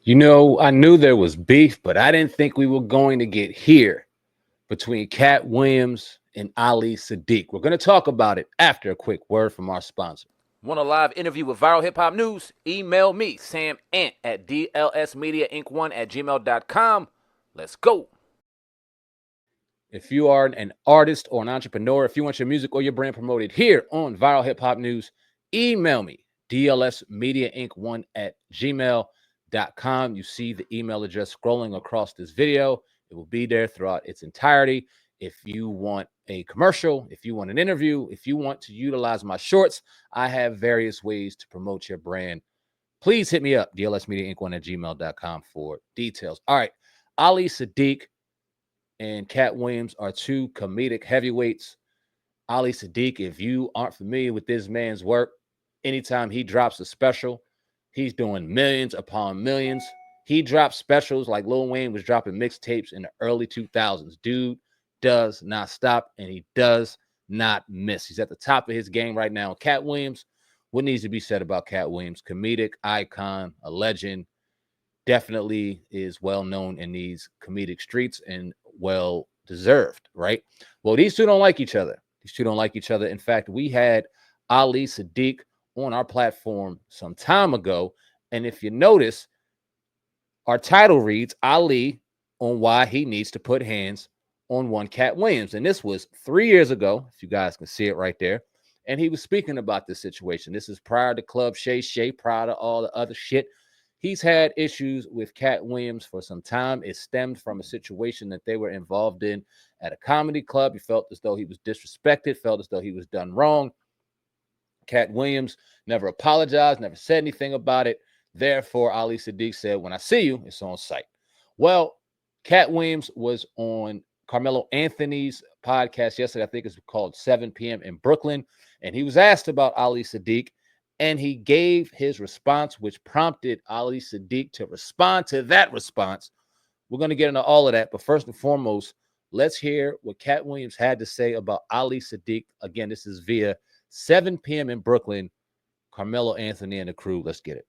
You know, I knew there was beef, but I didn't think we were going to get here between Katt Williams and Ali Siddiq. We're going to talk about it after a quick word from our sponsor. Want a live interview with Viral Hip Hop News? Email me, Sam Ant, at DLSMediaInc1@gmail.com. Let's go. If you are an artist or an entrepreneur, if you want your music or your brand promoted here on Viral Hip Hop News, email me, DLSMediaInc1@gmail.com. You see the email address scrolling across this video. It will be there throughout its entirety. If you want a commercial, if you want an interview, if you want to utilize my shorts, I have various ways to promote your brand. Please hit me up, DLSMediaInc1@gmail.com for details. All right, Ali Siddiq and Katt Williams are two comedic heavyweights. Ali Siddiq, if you aren't familiar with this man's work, anytime he drops a special, he's doing millions upon millions. He drops specials like Lil Wayne was dropping mixtapes in the early 2000s. Dude does not stop, and he does not miss. He's at the top of his game right now. Katt Williams, what needs to be said about Katt Williams? Comedic icon, a legend, definitely is well known in these comedic streets and well deserved, right? Well, these two don't like each other. These two don't like each other. In fact, we had Ali Siddiq on our platform some time ago, and if you notice, our title reads Ali on why he needs to put hands on one Katt Williams. And this was 3 years ago, if you guys can see it right there. And he was speaking about this situation. This is prior to Club Shay Shay, prior to all the other shit. He's had issues with Katt Williams for some time. It stemmed from a situation that they were involved in at a comedy club. He felt as though he was disrespected, felt as though he was done wrong. Katt Williams never apologized, never said anything about it. Therefore, Ali Siddiq said, when I see you, it's on sight. Well, Katt Williams was on Carmelo Anthony's podcast yesterday. I think it's called 7 p.m. in Brooklyn. And he was asked about Ali Siddiq, and he gave his response, which prompted Ali Siddiq to respond to that response. We're going to get into all of that. But first and foremost, let's hear what Katt Williams had to say about Ali Siddiq. Again, this is via 7 p.m. in Brooklyn, Carmelo Anthony and the crew. Let's get it.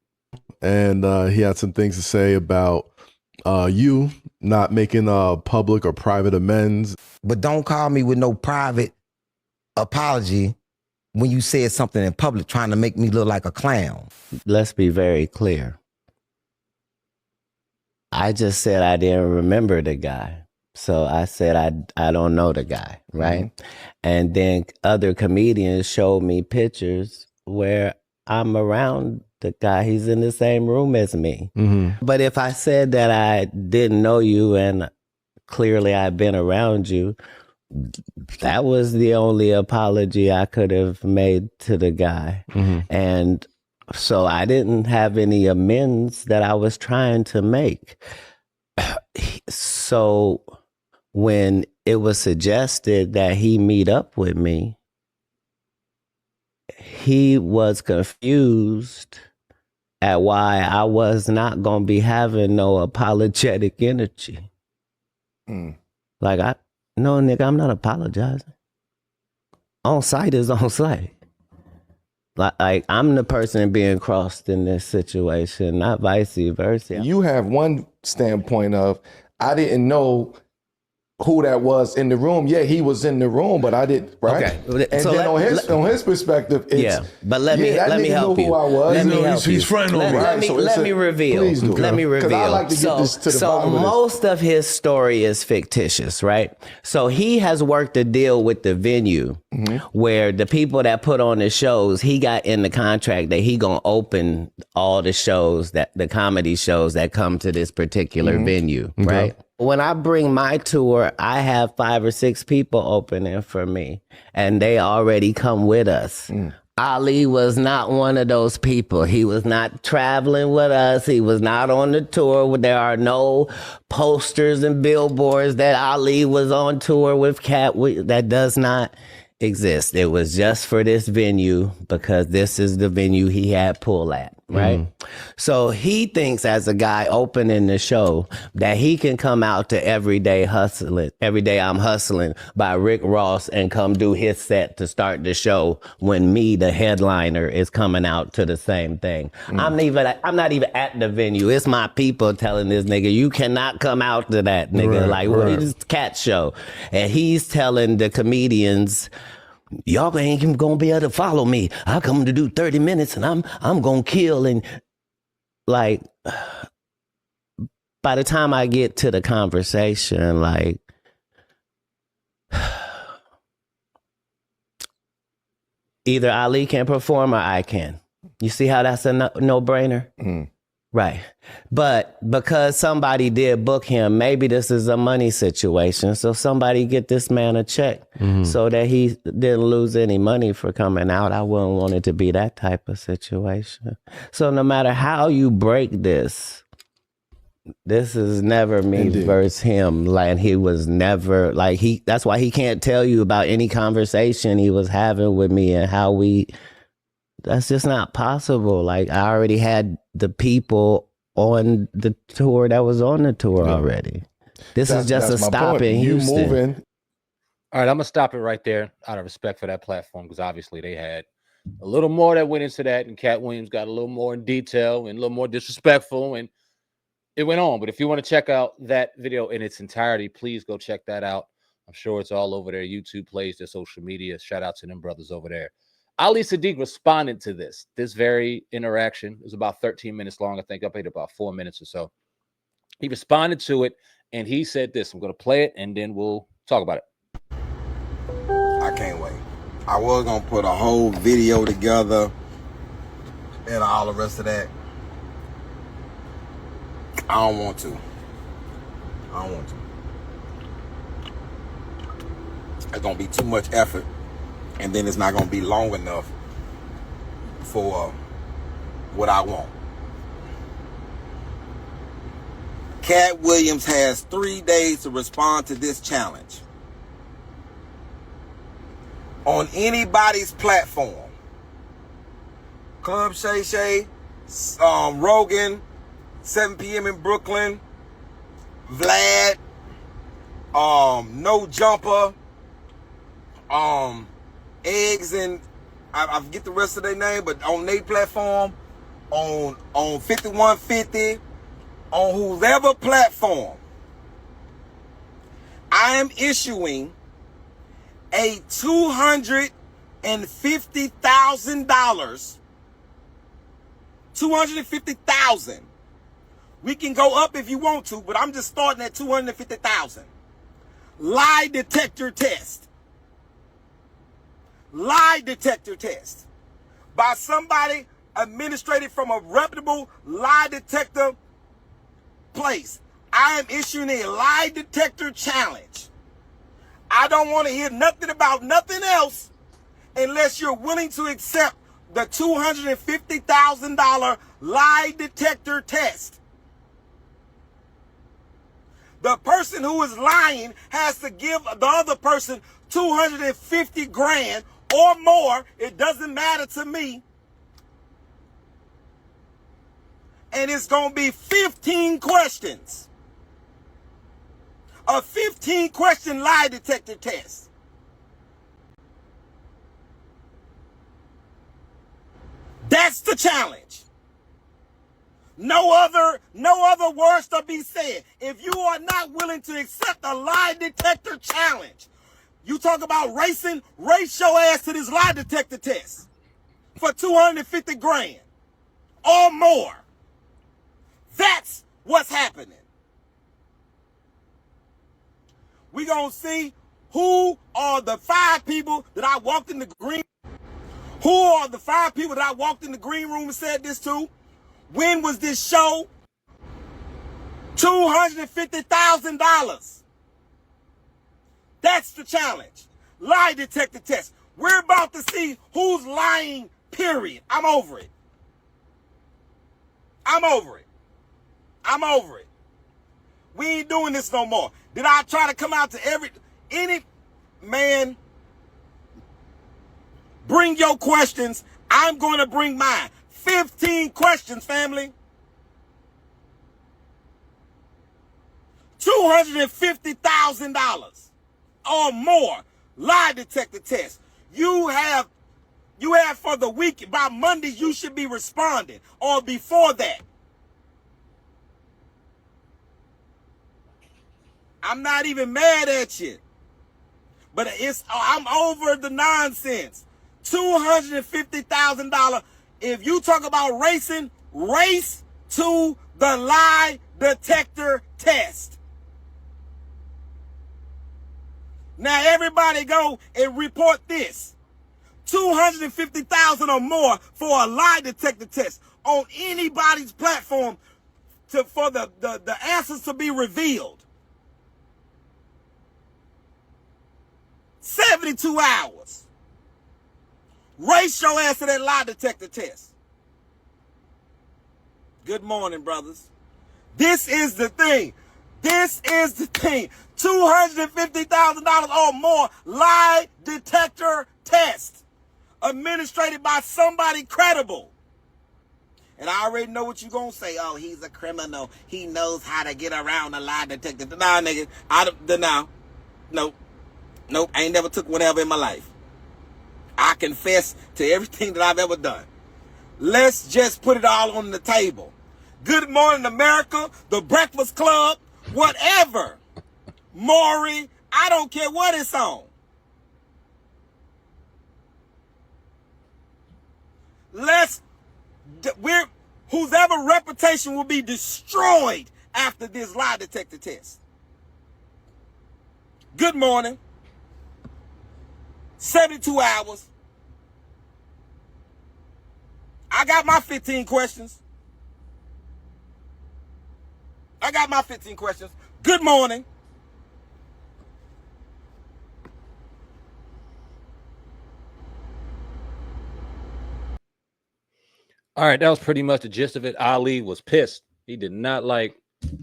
And he had some things to say about you not making a public or private amends. But don't call me with no private apology when you said something in public trying to make me look like a clown. Let's be very clear. I just said I didn't remember the guy. So I said I don't know the guy, right? Mm-hmm. And then other comedians showed me pictures where I'm around the guy. He's in the same room as me. Mm-hmm. But if I said that I didn't know you and clearly I've been around you, that was the only apology I could have made to the guy. Mm-hmm. And so I didn't have any amends that I was trying to make. So when it was suggested that he meet up with me, he was confused at why I was not going to be having no apologetic energy. Like, no, nigga, I'm not apologizing. On site is on site. Like I'm the person being crossed in this situation, not vice versa. You have one standpoint of, I didn't know who that was in the room. Yeah, he was in the room, but I didn't, right? Okay. And so then on his perspective, it's, yeah, but let me help you. Who I was. Let me help you. He's fronting on me. Let me reveal. Please do. Let me reveal. Because I like to get this to the bottom of this. Most of his story is fictitious, right? So he has worked a deal with the venue where the people that put on the shows, he got in the contract that he gonna open all the shows, that the comedy shows that come to this particular venue, right? When I bring my tour, I have 5 or 6 people opening for me, and they already come with us. Ali was not one of those people. He was not traveling with us. He was not on the tour. There are no posters and billboards that Ali was on tour with Katt. That does not exist. It was just for this venue because this is the venue he had pull at, right? So he thinks as a guy opening the show that he can come out to Every Day I'm Hustling by Rick Ross and come do his set to start the show when me, the headliner, is coming out to the same thing. I'm not even at the venue. It's my people telling this nigga, you cannot come out to that, nigga. What is this Katt show? And he's telling the comedians, y'all ain't even gonna be able to follow me. I come to do 30 minutes and I'm gonna kill. And like, by the time I get to the conversation, like, either Ali can perform or I can. You see how that's a no-brainer? Right. But because somebody did book him, maybe this is a money situation. So somebody get this man a check so that he didn't lose any money for coming out. I wouldn't want it to be that type of situation. So no matter how you break this is never me versus him. Like, he was never like that's why he can't tell you about any conversation he was having with me and how that's just not possible. Like, I already had the people on the tour that was on the tour already. This is just a stop in Houston. You moving. All right, I'm gonna stop it right there out of respect for that platform, because obviously they had a little more that went into that, and Katt Williams got a little more in detail and a little more disrespectful, and it went on. But if you want to check out that video in its entirety, please go check that out. I'm sure it's all over their YouTube plays, their social media. Shout out to them brothers over there. Ali Siddiq responded to this very interaction. It was about 13 minutes long. I think I played about 4 minutes or so. He responded to it, and he said this. I'm going to play it, and then we'll talk about it. I can't wait. I was going to put a whole video together and all the rest of that. I don't want to. It's going to be too much effort. And then it's not going to be long enough for what I want. Katt Williams has 3 days to respond to this challenge. On anybody's platform. Club Shay Shay, Rogan, 7 p.m. in Brooklyn, Vlad, No Jumper, Eggs, and I forget the rest of their name, but on their platform, on 5150, on whoever platform, I am issuing a $250,000. $250,000. We can go up if you want to, but I'm just starting at $250,000. Lie detector test. Lie detector test by somebody administrated from a reputable lie detector place. I am issuing a lie detector challenge. I don't want to hear nothing about nothing else unless you're willing to accept the $250,000 lie detector test. The person who is lying has to give the other person 250 grand or more. It doesn't matter to me. And it's going to be 15 questions. A 15-question lie detector test. That's the challenge. No other words to be said. If you are not willing to accept a lie detector challenge, you talk about racing, race your ass to this lie detector test for 250 grand or more. That's what's happening. We're going to see who are the 5 people that I walked in the green. Who are the 5 people that I walked in the green room and said this to? When was this show? $250,000. That's the challenge. Lie detector test. We're about to see who's lying, period. I'm over it. I'm over it. I'm over it. We ain't doing this no more. Did I try to come out to any man? Bring your questions. I'm going to bring mine. 15 questions, family. $250,000 or more lie detector test. You have for the week. By Monday, you should be responding, or before that. I'm not even mad at you, but I'm over the nonsense. $250,000. If you talk about racing, race to the lie detector test. Now everybody go and report this. $250,000 or more for a lie detector test on anybody's platform for the answers to be revealed. 72 hours. Race your ass to that lie detector test. Good morning, brothers. This is the thing. This is the thing. $250,000 or more lie detector test. Administrated by somebody credible. And I already know what you're going to say. Oh, he's a criminal. He knows how to get around a lie detector. Nah, nigga. Nope. I ain't never took one ever in my life. I confess to everything that I've ever done. Let's just put it all on the table. Good Morning America, The Breakfast Club, whatever. Maury, I don't care what it's on. Whose ever reputation will be destroyed after this lie detector test. Good morning. 72 hours. I got my 15 questions. Good morning. All right, that was pretty much the gist of it. Ali was pissed. He did not like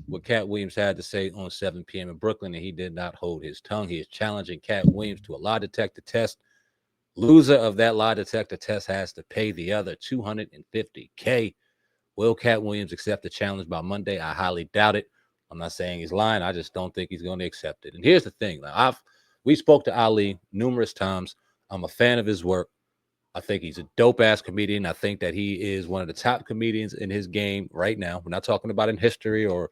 what Katt Williams had to say on 7 p.m. in Brooklyn, and he did not hold his tongue. He is challenging Katt Williams to a lie detector test. Loser of that lie detector test has to pay the other $250K. Will Katt Williams accept the challenge by Monday? I highly doubt it. I'm not saying he's lying. I just don't think he's going to accept it. And here's the thing. We spoke to Ali numerous times. I'm a fan of his work. I think he's a dope-ass comedian. I think that he is one of the top comedians in his game right now. We're not talking about in history or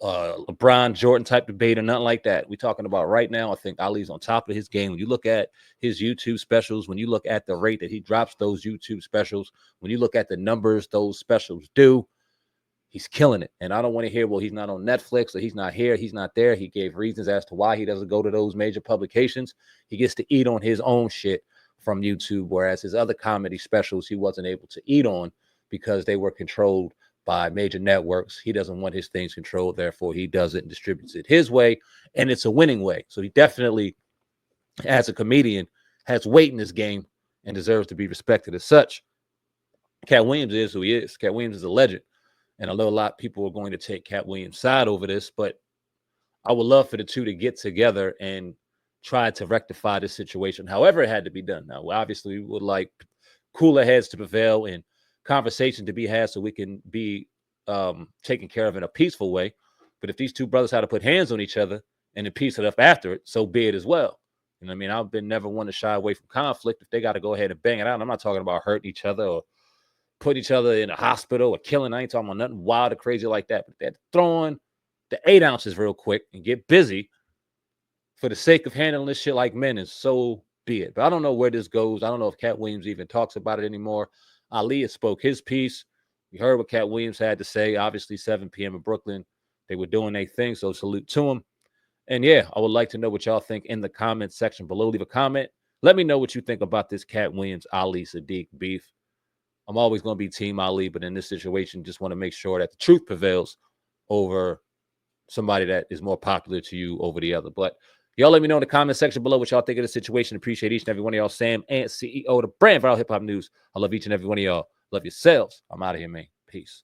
LeBron Jordan type debate or nothing like that. We're talking about right now. I think Ali's on top of his game. When you look at his YouTube specials, when you look at the rate that he drops those YouTube specials, when you look at the numbers those specials do, he's killing it. And I don't want to hear, well, he's not on Netflix or he's not here, he's not there. He gave reasons as to why he doesn't go to those major publications. He gets to eat on his own shit from YouTube, whereas his other comedy specials he wasn't able to eat on because they were controlled by major networks. He doesn't want his things controlled, therefore he does it and distributes it his way, and it's a winning way. So he definitely, as a comedian, has weight in this game and deserves to be respected as such. Katt Williams is who he is. Katt Williams is a legend, and I know a lot of people are going to take Katt Williams' side over this, but I would love for the two to get together and try to rectify this situation, however it had to be done. Now, obviously, we would like cooler heads to prevail and conversation to be had so we can be taken care of in a peaceful way. But if these two brothers had to put hands on each other and then piece it up after it, so be it as well. You know what I mean? I've been never one to shy away from conflict. If they got to go ahead and bang it out, I'm not talking about hurting each other or put each other in a hospital or killing. I ain't talking about nothing wild or crazy like that. But they're throwing the 8 ounces real quick and get busy for the sake of handling this shit like men, and so be it. But I don't know where this goes. I don't know if Katt Williams even talks about it anymore. Ali has spoke his piece. We heard what Katt Williams had to say. Obviously, 7 p.m. in Brooklyn, they were doing their thing, so salute to him. And yeah, I would like to know what y'all think in the comment section below. Leave a comment. Let me know what you think about this Katt Williams, Ali, Siddiq beef. I'm always going to be Team Ali, but in this situation, just want to make sure that the truth prevails over somebody that is more popular to you over the other. But y'all let me know in the comment section below what y'all think of the situation. Appreciate each and every one of y'all. Sam Ant, CEO of the brand Viral Hip Hop News. I love each and every one of y'all. Love yourselves. I'm out of here, man. Peace.